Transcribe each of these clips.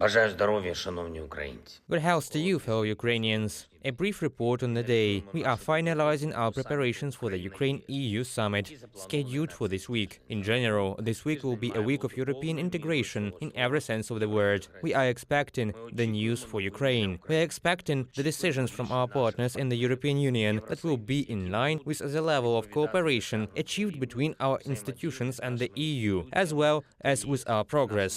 Бажаю здоров'я, шановні українці. Good health to you, fellow Ukrainians. A brief report on the day. We are finalizing our preparations for the Ukraine-EU summit, scheduled for this week. In general, this week will be a week of European integration in every sense of the word. We are expecting the news for Ukraine. We are expecting the decisions from our partners in the European Union that will be in line with the level of cooperation achieved between our institutions and the EU, as well as with our progress.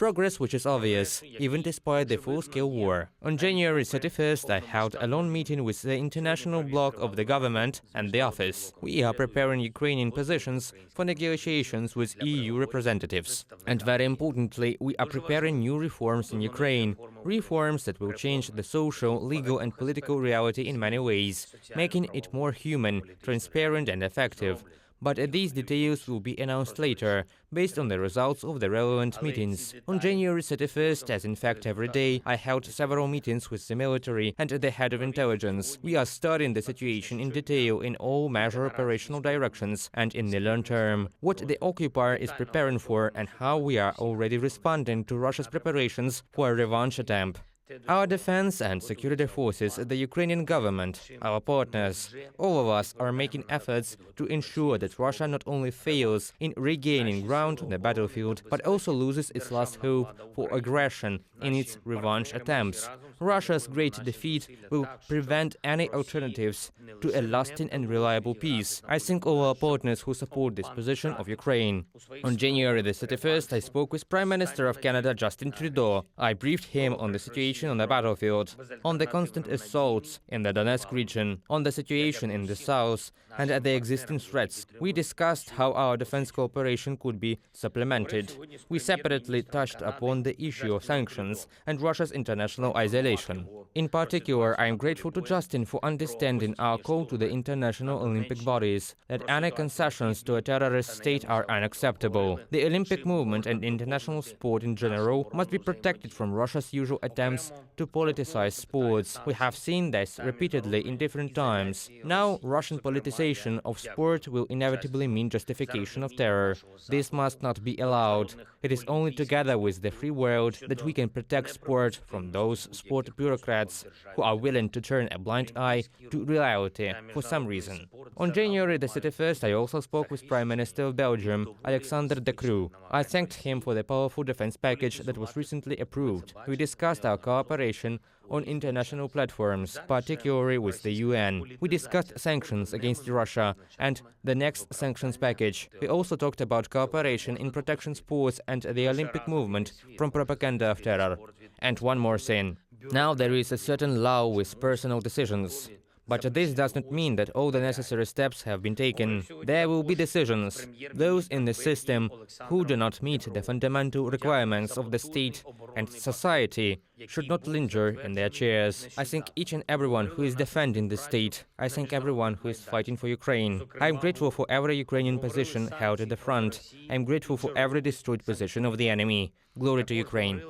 Progress which is obvious, even despite the full-scale war. On January 31st, I held a long meeting with the international bloc of the government and the office. We are preparing Ukrainian positions for negotiations with EU representatives. And very importantly, we are preparing new reforms in Ukraine, reforms that will change the social, legal and political reality in many ways, making it more human, transparent and effective. But these details will be announced later, based on the results of the relevant meetings. On January 31st, as in fact every day, I held several meetings with the military and the head of intelligence. We are studying the situation in detail in all major operational directions and in the long term, what the occupier is preparing for and how we are already responding to Russia's preparations for a revenge attempt. Our defense and security forces, the Ukrainian government, our partners, all of us are making efforts to ensure that Russia not only fails in regaining ground on the battlefield, but also loses its last hope for aggression in its revenge attempts. Russia's great defeat will prevent any alternatives to a lasting and reliable peace. I thank all our partners who support this position of Ukraine. On January the 31st, I spoke with Prime Minister of Canada, Justin Trudeau. I briefed him on the situation on the battlefield, on the constant assaults in the Donetsk region, on the situation in the south, and at the existing threats. We discussed how our defense cooperation could be supplemented. We separately touched upon the issue of sanctions and Russia's international isolation. In particular, I am grateful to Justin for understanding our call to the international Olympic bodies that any concessions to a terrorist state are unacceptable. The Olympic movement and international sport in general must be protected from Russia's usual attempts to politicize sports. We have seen this repeatedly in different times. Now, Russian politicization of sport will inevitably mean justification of terror. This must not be allowed. It is only together with the free world that we can protect sport from those sport bureaucrats who are willing to turn a blind eye to reality for some reason. On January the 31st, I also spoke with Prime Minister of Belgium, Alexander De Croo. I thanked him for the powerful defense package that was recently approved. We discussed our cooperation on international platforms, particularly with the UN. We discussed sanctions against Russia and the next sanctions package. We also talked about cooperation in protection sports and the Olympic movement from propaganda of terror. And one more thing. Now there is a certain lull with personal decisions. But this does not mean that all the necessary steps have been taken. There will be decisions. Those in the system who do not meet the fundamental requirements of the state and society should not linger in their chairs. I thank each and everyone who is defending the state. I thank everyone who is fighting for Ukraine. I am grateful for every Ukrainian position held at the front. I am grateful for every destroyed position of the enemy. Glory to Ukraine.